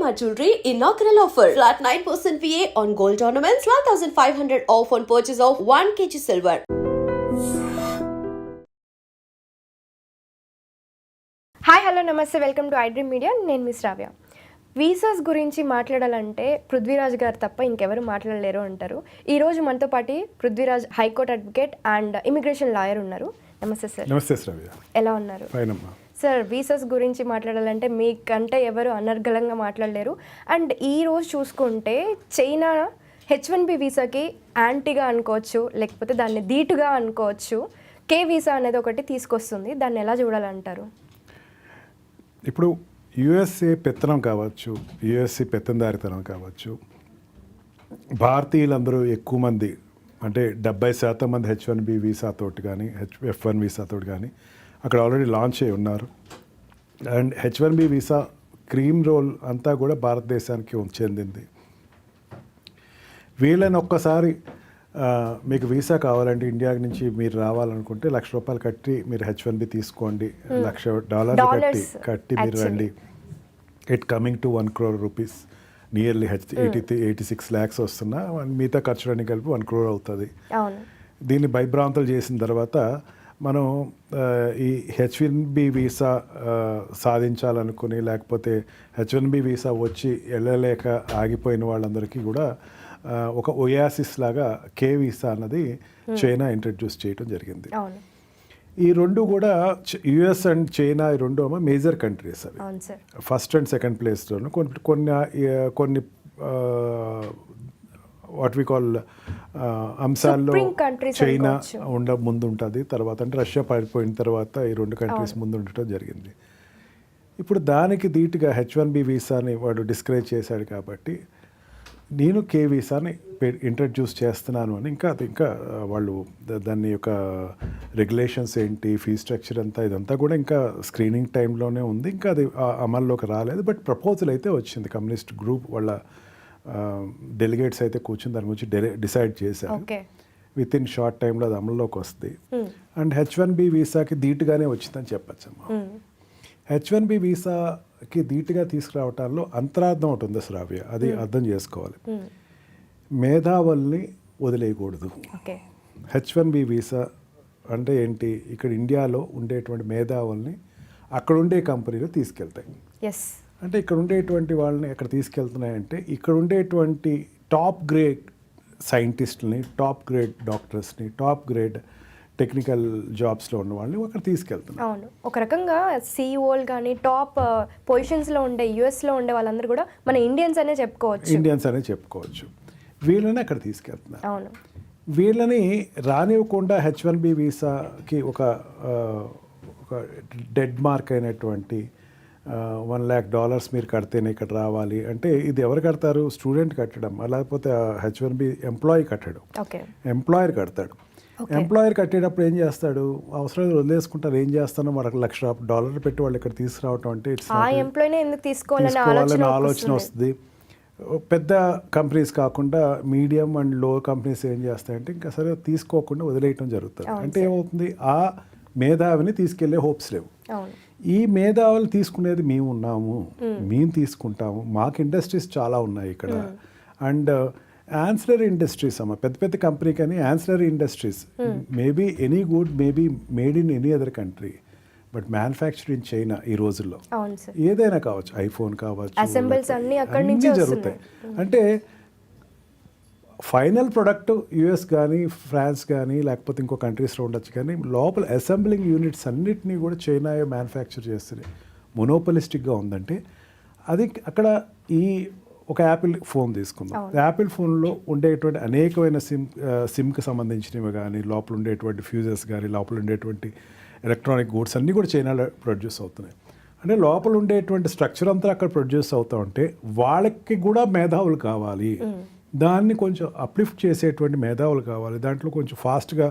Shalimar Jewelry inaugural offer. Flat 9% VA on gold ornaments, 12,500 off on purchase of 1 kg silver. Hi hello నమస్తే, welcome to iDream media. నేను miss రావ్య. Visas గురించి మాట్లాడాలంటే పృథ్వీరాజ్ గారు తప్ప ఇంకెవరు మాట్లాడలేరు అంటారు. ఈరోజు మనతో పాటు Prithviraj high court advocate and immigration lawyer ఉన్నారు. నమస్తే సార్. నమస్తే శ్రావ్య. ఎలా ఉన్నారు? ఫైన్ అమ్మా. సార్, వీసాస్ గురించి మాట్లాడాలంటే మీకంటే ఎవరు అనర్గళంగా మాట్లాడలేరు. అండ్ ఈరోజు చూసుకుంటే చైనా H1B వీసాకి యాంటీగా అనుకోవచ్చు, లేకపోతే దాన్ని ధీటుగా అనుకోవచ్చు. K వీసా అనేది ఒకటి తీసుకొస్తుంది. దాన్ని ఎలా చూడాలంటారు? ఇప్పుడు యుఎస్ఏ పెత్తనం కావచ్చు, యుఎస్ఏ పెత్తందారితనం కావచ్చు, భారతీయులందరూ ఎక్కువ మంది అంటే 70% మంది H1B వీసాతోటి కానీ F1 వీసాతోటి కానీ అక్కడ ఆల్రెడీ లాంచ్ అయి ఉన్నారు. And H1B visa cream role అంతా కూడా భారతదేశానికి చెందింది. వీళ్ళని ఒక్కసారి మీకు వీసా కావాలంటే ఇండియా నుంచి మీరు రావాలనుకుంటే ₹1,00,000 కట్టి మీరు H1B తీసుకోండి, $1,00,000 కట్టి మీరు రండి. It coming to 1 crore rupees, nearly 86 lakhs వస్తున్నా మిగతా ఖర్చులన్నీ కలిపి 1 crore అవుతుంది. దీన్ని భయభ్రాంతులు చేసిన తర్వాత మనం ఈ H1B వీసా సాధించాలనుకుని లేకపోతే H1B వీసా వచ్చి వెళ్ళలేక ఆగిపోయిన వాళ్ళందరికీ కూడా ఒక ఒయాసిస్ లాగా K వీసా అన్నది చైనా ఇంట్రడ్యూస్ చేయడం జరిగింది. ఈ రెండు కూడా యుఎస్ అండ్ చైనా ఈ రెండు మేజర్ కంట్రీస్ అవి. ఫస్ట్ అండ్ సెకండ్ ప్లేస్లోను కొన్ని వాట్ వి కాల్ అంశాల్లో చైనా ముందు ఉంటుంది. తర్వాత అంటే రష్యా పడిపోయిన తర్వాత ఈ రెండు కంట్రీస్ ముందు ఉండటం జరిగింది. ఇప్పుడు దానికి ధీటుగా H1B వీసాని వాడు డిస్కరేజ్ చేశాడు కాబట్టి నేను K వీసాని ఇంట్రడ్యూస్ చేస్తున్నాను అని ఇంకా వాళ్ళు దాని యొక్క రెగ్యులేషన్స్ ఏంటి, ఫీ స్ట్రక్చర్ అంతా ఇదంతా కూడా ఇంకా స్క్రీనింగ్ టైంలోనే ఉంది. ఇంకా అది అమల్లోకి రాలేదు. బట్ ప్రపోజల్ అయితే వచ్చింది. కమ్యూనిస్ట్ గ్రూప్ వాళ్ళ డెలిగేట్స్ అయితే కూర్చుని దాని గురించి డిసైడ్ చేశారు. విత్ ఇన్ షార్ట్ టైంలో అది అమల్లోకి వస్తుంది. అండ్ H1B వీసాకి ధీటుగానే వచ్చిందని చెప్పచ్చమ్మా. H1B వీసాకి ధీటుగా తీసుకురావటాల్లో అంతరార్థం ఒకటి ఉంది శ్రావ్య, అది అర్థం చేసుకోవాలి. మేధావుల్ని వదిలేయకూడదు. H1B వీసా అంటే ఏంటి, ఇక్కడ ఇండియాలో ఉండేటువంటి మేధావుల్ని అక్కడ ఉండే కంపెనీలు తీసుకెళ్తాయి. అంటే ఇక్కడ ఉండేటువంటి వాళ్ళని ఎక్కడ తీసుకెళ్తున్నాయంటే ఇక్కడ ఉండేటువంటి టాప్ గ్రేడ్ సైంటిస్టులని, టాప్ గ్రేడ్ డాక్టర్స్ని, టాప్ గ్రేడ్ టెక్నికల్ జాబ్స్లో ఉన్న వాళ్ళని అక్కడ తీసుకెళ్తున్నారు. అవును, ఒక రకంగా సిఇఓలు కానీ టాప్ పొజిషన్స్లో ఉండే యుఎస్లో ఉండే వాళ్ళందరూ కూడా మన ఇండియన్స్ అనే చెప్పుకోవచ్చు. వీళ్ళని అక్కడ తీసుకెళ్తున్నారు. అవును, వీళ్ళని రానివ్వకుండా H1B వీసాకి ఒక డెడ్ మార్క్ అయినటువంటి $1 lakh మీరు కడితేనే ఇక్కడ రావాలి అంటే ఇది ఎవరు కడతారు? స్టూడెంట్ కట్టడం, లేకపోతే H1B ఎంప్లాయీ కట్టడం. ఎంప్లాయర్ కడతాడు. ఎంప్లాయర్ కట్టేటప్పుడు ఏం చేస్తాడు? అవసరం వదిలేసుకుంటారు. ఏం చేస్తానో మనకు $1,00,000 పెట్టి వాళ్ళు ఇక్కడ తీసుకురావటం అంటే తీసుకోవాలని ఆలోచన వస్తుంది. పెద్ద కంపెనీస్ కాకుండా మీడియం అండ్ లో కంపెనీస్ ఏం చేస్తాయంటే ఇంకా సరే తీసుకోకుండా వదిలేయటం జరుగుతుంది. అంటే ఏమవుతుంది, ఆ మేధావిని తీసుకెళ్లే హోప్స్ లేవు. ఈ మేధావులు తీసుకునేది మేము ఉన్నాము, మేము తీసుకుంటాము, మాకు ఇండస్ట్రీస్ చాలా ఉన్నాయి ఇక్కడ. అండ్ యాన్సిలరీ ఇండస్ట్రీస్ అమ్మ, పెద్ద పెద్ద కంపెనీ కానీ ancillary industries maybe any good maybe made in any other country, but manufactured in China ఈ రోజుల్లో ఏదైనా కావచ్చు, ఐఫోన్ కావచ్చు, అన్నీ జరుగుతాయి. అంటే ఫైనల్ ప్రొడక్ట్ యుఎస్ కానీ ఫ్రాన్స్ కానీ లేకపోతే ఇంకో కంట్రీస్లో ఉండొచ్చు, కానీ లోపల అసెంబ్లింగ్ యూనిట్స్ అన్నిటినీ కూడా చైనా మ్యానుఫ్యాక్చర్ చేస్తుంది. మొనోపలిస్టిక్గా ఉందంటే అది అక్కడ ఈ ఒక యాపిల్ ఫోన్ తీసుకుందాం. యాపిల్ ఫోన్లో ఉండేటువంటి అనేకమైన సిమ్కి సంబంధించినవి కానీ, లోపల ఉండేటువంటి ఫ్యూజెస్ కానీ, లోపల ఉండేటువంటి ఎలక్ట్రానిక్ గూడ్స్ అన్నీ కూడా చైనాలో ప్రొడ్యూస్ అవుతున్నాయి. అంటే లోపల ఉండేటువంటి స్ట్రక్చర్ అంతా అక్కడ ప్రొడ్యూస్ అవుతూ ఉంటే వాళ్ళకి కూడా మేధావులు కావాలి, దాన్ని కొంచెం అప్లిఫ్ట్ చేసేటువంటి మేధావులు కావాలి, దాంట్లో కొంచెం ఫాస్ట్గా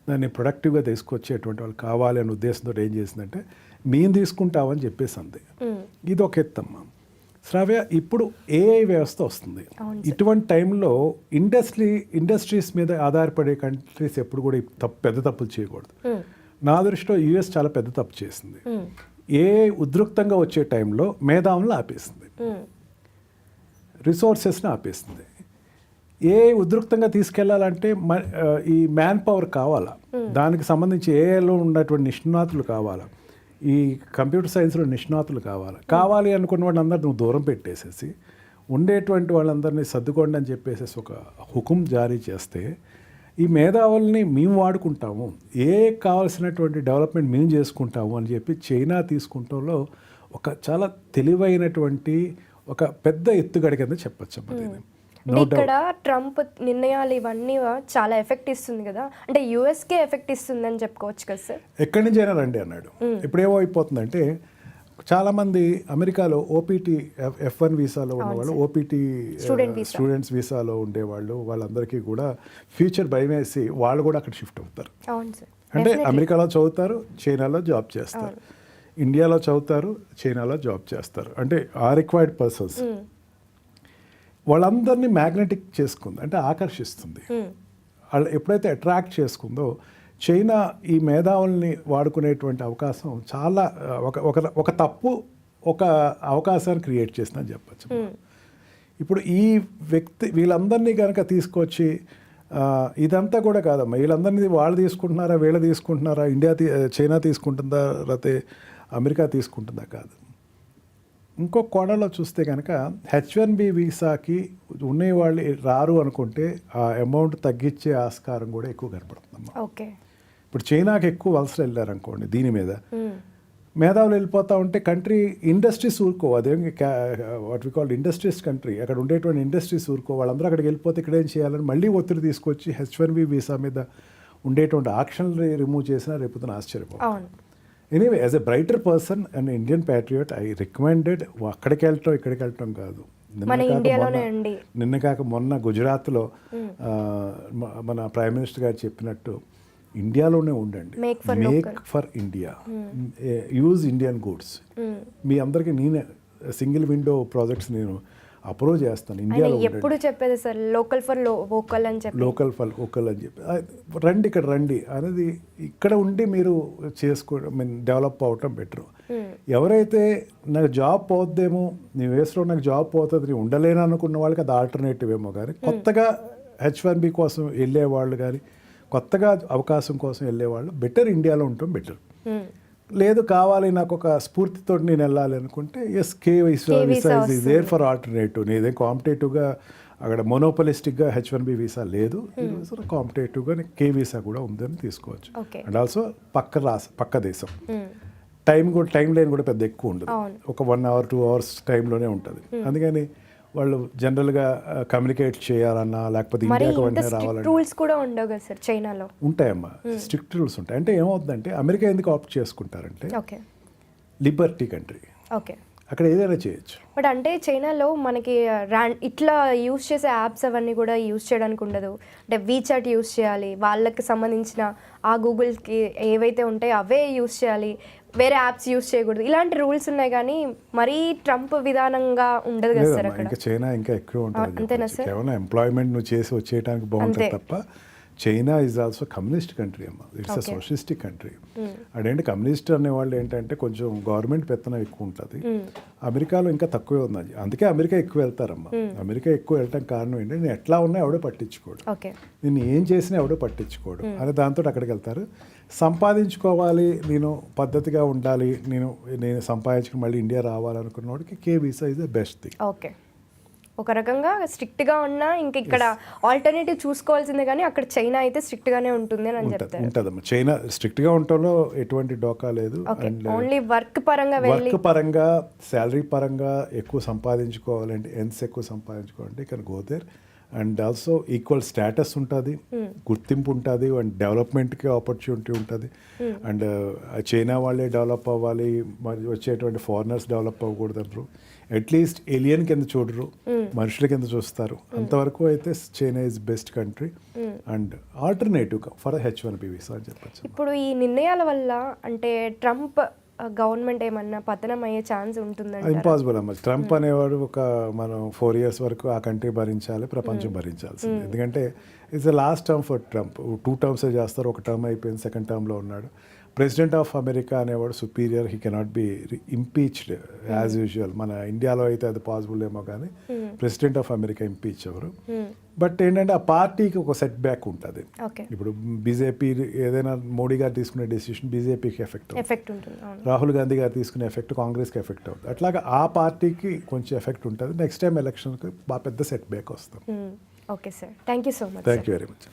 దాన్ని ప్రొడక్టివ్గా తీసుకొచ్చేటువంటి వాళ్ళు కావాలి అనే ఉద్దేశంతో ఏం చేసిందంటే మేము తీసుకుంటామని చెప్పేసి అంది. ఇది ఒక ఎత్తమ్మ. శ్రావ్య, ఇప్పుడు AI వ్యవస్థ వస్తుంది. ఇటువంటి టైంలో ఇండస్ట్రీస్ మీద ఆధారపడే కంట్రీస్ ఎప్పుడు కూడా పెద్ద తప్పులు చేయకూడదు. నా దృష్టిలో యుఎస్ చాలా పెద్ద తప్పు చేసింది. AI ఉద్రిక్తంగా వచ్చే టైంలో మేధావులను ఆపేసింది. రిసోర్సెస్ని ఆపేస్తుంది. ఏ ఉద్రిక్తంగా తీసుకెళ్లాలంటే ఈ మ్యాన్ పవర్ కావాలా, దానికి సంబంధించి ఏఐలో ఉన్నటువంటి నిష్ణాతులు కావాలా, ఈ కంప్యూటర్ సైన్స్లో నిష్ణాతులు కావాలి అనుకున్న వాళ్ళందరూ నువ్వు దూరం పెట్టేసేసి ఉండేటువంటి వాళ్ళందరినీ సర్దుకోండి అని చెప్పేసి ఒక హుకుం జారీ చేస్తే ఈ మేధావుల్ని మేము వాడుకుంటాము, కావాల్సినటువంటి డెవలప్మెంట్ మేము చేసుకుంటాము అని చెప్పి చైనా తీసుకుంటంలో ఒక చాలా తెలివైనటువంటి ఒక పెద్ద ఎత్తుగడ కింద చెప్పచ్చు అన్నది. ఇక్కడ ట్రంప్ నిర్ణయాలు ఇవన్నీ చాలా ఎఫెక్ట్ ఇస్తుంది కదా, అంటే యూఎస్కే ఎఫెక్ట్ ఇస్తుంది అని చెప్పుకోవచ్చు కదా సార్. ఎక్కడి నుంచి అయినా రండి అన్నాడు. ఇప్పుడు ఏమో అయిపోతుందంటే చాలామంది అమెరికాలో ఓపీటీ F1 వీసాలో ఉన్నవాళ్ళు, ఓపీటీ స్టూడెంట్స్ వీసాలో ఉండేవాళ్ళు, వాళ్ళందరికీ కూడా ఫ్యూచర్ భయం వేసి వాళ్ళు కూడా అక్కడ షిఫ్ట్ అవుతారు. అంటే అమెరికాలో చదువుతారు, చైనాలో జాబ్ చేస్తారు, ఇండియాలో చదువుతారు, చైనాలో జాబ్ చేస్తారు. అంటే ఆ రిక్వైర్డ్ పర్సన్స్ వాళ్ళందరినీ మ్యాగ్నెటిక్ చేసుకుంది, అంటే ఆకర్షిస్తుంది. వాళ్ళు ఎప్పుడైతే అట్రాక్ట్ చేసుకుందో చైనా ఈ మేధావుల్ని వాడుకునేటువంటి అవకాశం చాలా ఒక తప్పు ఒక అవకాశాన్ని క్రియేట్ చేసిందని చెప్పచ్చు. ఇప్పుడు ఈ వీళ్ళందరినీ కనుక తీసుకొచ్చి ఇదంతా కూడా కాదమ్మా, వీళ్ళందరినీ వాళ్ళు తీసుకుంటున్నారా, వీళ్ళు తీసుకుంటున్నారా, చైనా తీసుకుంటుందా, లేకపోతే అమెరికా తీసుకుంటుందా కాదు. ఇంకో కోణంలో చూస్తే కనుక H1B వీసాకి ఉండేవాళ్ళు రారు అనుకుంటే ఆ అమౌంట్ తగ్గించే ఆస్కారం కూడా ఎక్కువ కనపడుతుందమ్మా. ఓకే, ఇప్పుడు చైనాకి ఎక్కువ వలసలు వెళ్ళారు అనుకోండి, దీని మీద మేధావులు వెళ్ళిపోతూ ఉంటే కంట్రీ ఇండస్ట్రీస్ ఊరుకో, అదేం what we call industries country, అక్కడ ఉండేటువంటి ఇండస్ట్రీస్ ఊరుకో, వాళ్ళందరూ అక్కడికి వెళ్ళిపోతే ఇక్కడ ఏం చేయాలని మళ్ళీ ఒత్తిడి తీసుకొచ్చి H1B వీసా మీద ఉండేటువంటి ఆక్షన్లు రిమూవ్ చేసినా రేపుతున్న ఆశ్చర్యపోతాం. Anyway, as a brighter person and Indian patriot I recommended అక్కడికి వెళ్ళటం ఇక్కడికి వెళ్ళటం కాదు. నిన్న కాక మొన్న గుజరాత్లో మన ప్రైమ్ మినిస్టర్ గారు చెప్పినట్టు ఇండియాలోనే ఉండండి, make for India, use Indian goods. మీ అందరికీ నేనే సింగిల్ విండో ప్రాజెక్ట్స్ నేను అప్రోచ్ చేస్తాను. ఇండియాలో ఎప్పుడు చెప్పేది సార్ లోకల్ ఫర్ వోకల్ అని చెప్పి, లోకల్ ఫర్ వోకల్ అని చెప్పి రండి, ఇక్కడ రండి అనేది, ఇక్కడ ఉండి మీరు డెవలప్ అవటం బెటర్. ఎవరైతే నాకు జాబ్ పోద్దేమో, నీ వేస్లో నాకు జాబ్ పోతుంది, నేను ఉండలేను అనుకున్న వాళ్ళకి అది ఆల్టర్నేటివ్ ఏమో, కానీ కొత్తగా H1B కోసం వెళ్ళేవాళ్ళు కానీ కొత్తగా అవకాశం కోసం వెళ్ళేవాళ్ళు బెటర్ ఇండియాలో ఉండటం బెటర్. లేదు కావాలి నాకు ఒక స్ఫూర్తితో నేను వెళ్ళాలి అనుకుంటే yes, K visa is there for alternative. నేనే కాంపిటేటివ్గా అక్కడ మొనోపలిస్టిక్గా H1B వీసా లేదు, కాంపిటేటివ్గా కే వీసా కూడా ఉందని తీసుకోవచ్చు. అండ్ ఆల్సో పక్క దేశం, టైం లైన్ కూడా పెద్ద ఎక్కువ ఉండదు, ఒక 1 hour 2 hours టైంలోనే ఉంటుంది. అందుకని వాళ్ళు జనరల్గా కమ్యూనికేట్ చేయాలన్నా లేకపోతే ఇండియాకి వెంటనే రావాలన్నా రూల్స్ కూడా ఉండవు కదా సార్ చైనాలో. ఉంటాయమ్మా, స్ట్రిక్ట్ రూల్స్ ఉంటాయి. అంటే ఏమవుతుందంటే అమెరికా ఎందుకు ఆప్ట్ చేసుకుంటారంటే లిబర్టీ కంట్రీ, అక్కడ ఏదైనా చేయొచ్చు. బట్ అంటే చైనాలో మనకి ఇట్లా యూజ్ చేసే యాప్స్ అవన్నీ కూడా యూజ్ చేయడానికి ఉండదు. అంటే వీచాట్ యూజ్ చేయాలి, వాళ్ళకి సంబంధించిన ఆ గూగుల్కి ఏవైతే ఉంటాయో అవే యూజ్ చేయాలి, వేరే యాప్స్ యూజ్ చేయకూడదు, ఇలాంటి రూల్స్ ఉన్నాయి. కానీ మరీ ట్రంప్ విధానంగా ఉండదు కదా సార్ అక్కడ. ఇంకా చైనా ఇంకా ఎక్కువ ఉంటుంది. అంతేనా సార్? కేవలం ఎంప్లాయ్మెంట్ నువ్వు చేసి వచ్చేయడానికి బాగుంటుంది తప్ప China is also communist country అమ్మా, ఇట్స్ అ సోషలిస్టిక్ కంట్రీ. అదేంటి కమ్యూనిస్ట్ అనేవాళ్ళు ఏంటంటే కొంచెం గవర్నమెంట్ పెత్తనం ఎక్కువ ఉంటుంది. అమెరికాలో ఇంకా తక్కువే ఉంది, అందుకే అమెరికా ఎక్కువ వెళ్తారమ్మా. అమెరికా ఎక్కువ వెళ్ళటం కారణం ఏంటంటే నేను ఎట్లా ఉన్నా ఎవడో పట్టించుకోడు, నేను ఏం చేసినా ఎవడో పట్టించుకోడు అని దాంతో అక్కడికి వెళ్తారు. సంపాదించుకోవాలి, నేను పద్ధతిగా ఉండాలి, నేను సంపాదించుకుని మళ్ళీ ఇండియా రావాలనుకున్న వాడికి K visa is the best thing. Okay, ఒక రకంగా స్ట్రిక్ట్గా ఉన్నా ఇంకా ఇక్కడ ఆల్టర్నేటివ్ చూసుకోవాల్సిందే, కానీ అక్కడ చైనా అయితే స్ట్రిక్ట్గానే ఉంటుంది అని చెప్తారు. ఉంటుందమ్మా, చైనా స్ట్రిక్ట్గా ఉండటంలో ఎటువంటి డోకా లేదు. అండ్ ఓన్లీ వర్క్ పరంగా శాలరీ పరంగా ఎక్కువ సంపాదించుకోవాలంటే ఎక్కువ సంపాదించుకోవాలంటే ఇక్కడ go there. And also equal status ఉంటుంది, గుర్తింపు ఉంటుంది, అండ్ డెవలప్మెంట్కి ఆపర్చునిటీ ఉంటుంది. అండ్ చైనా వాళ్ళే డెవలప్ అవ్వాలి, మరి వచ్చేటువంటి ఫారినర్స్ డెవలప్ అవ్వకూడదు అంటారు. అట్లీస్ట్ ఏలియన్ కింద చూడరు, మనుషుల కింద చూస్తారు. అంతవరకు అయితే China is best country and alternative for H1B visa అని చెప్పచ్చు. ఇప్పుడు ఈ నిర్ణయాల వల్ల అంటే ట్రంప్ గవర్నమెంట్ ఏమన్నా పతనం అయ్యే ఛాన్స్ ఉంటుందండి? ఇంపాసిబుల్ అమ్మ. ట్రంప్ అనేవాడు మనం 4 years వరకు ఆ కంట్రీ భరించాలి, ప్రపంచం భరించాల్సింది. ఎందుకంటే it's the last term for Trump. 2 terms చేస్తారు, ఒక టర్మ్ అయిపోయింది, సెకండ్ టర్మ్లో ఉన్నాడు. ప్రెసిడెంట్ ఆఫ్ అమెరికా అనేవాడు superior, he cannot be impeached as usual. మన ఇండియాలో అయితే అది పాసిబుల్ ఏమో కానీ ప్రెసిడెంట్ ఆఫ్ అమెరికా ఇంపీచ్ ఎవరు. బట్ ఏంటంటే ఆ పార్టీకి ఒక సెట్ బ్యాక్ ఉంటుంది. ఇప్పుడు బీజేపీ ఏదైనా మోడీ గారు తీసుకునే డెసిషన్ బీజేపీకి ఎఫెక్ట్ ఉంటుంది, రాహుల్ గాంధీ గారు తీసుకునే ఎఫెక్ట్ కాంగ్రెస్కి ఎఫెక్ట్ అవుతుంది. అట్లాగా ఆ పార్టీకి కొంచెం ఎఫెక్ట్ ఉంటుంది. నెక్స్ట్ టైం ఎలక్షన్కి బాగా పెద్ద సెట్ బ్యాక్ వస్తుంది. Okay sir, thank you so much. Thank you very much.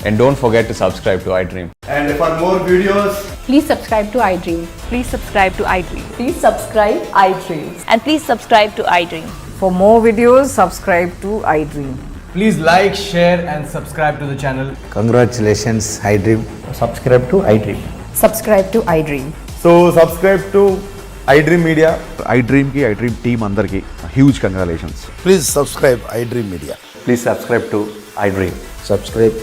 And don't forget to subscribe to iDream. And for more videos, Please subscribe to iDream. Please subscribe to iDream. Please subscribe iDream. And please subscribe to iDream. For more videos, subscribe to iDream. please like, share and subscribe to the channel. Congratulations, iDream. Subscribe to iDream. Subscribe to iDream. So subscribe to iDream Media. iDream ki iDream team andarki huge congratulations. Please subscribe iDream Media. Please subscribe to iDream. Subscribe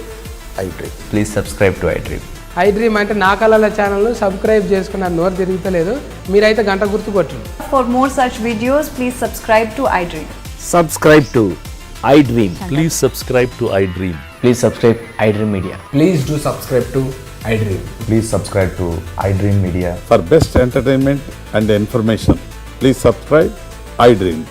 iDream. Please subscribe to iDream. iDream అంటే నా కళల channel subscribe చేసుకున్న నోరు తిరుగుతలేదు, మీరైతే గంట గుర్తు కొట్టండి. For more such videos, please subscribe to iDream. Subscribe to iDream. Please subscribe to iDream. Please subscribe iDream Media. Please do subscribe to iDream. Please subscribe to iDream Media. For best entertainment and information, please subscribe iDream.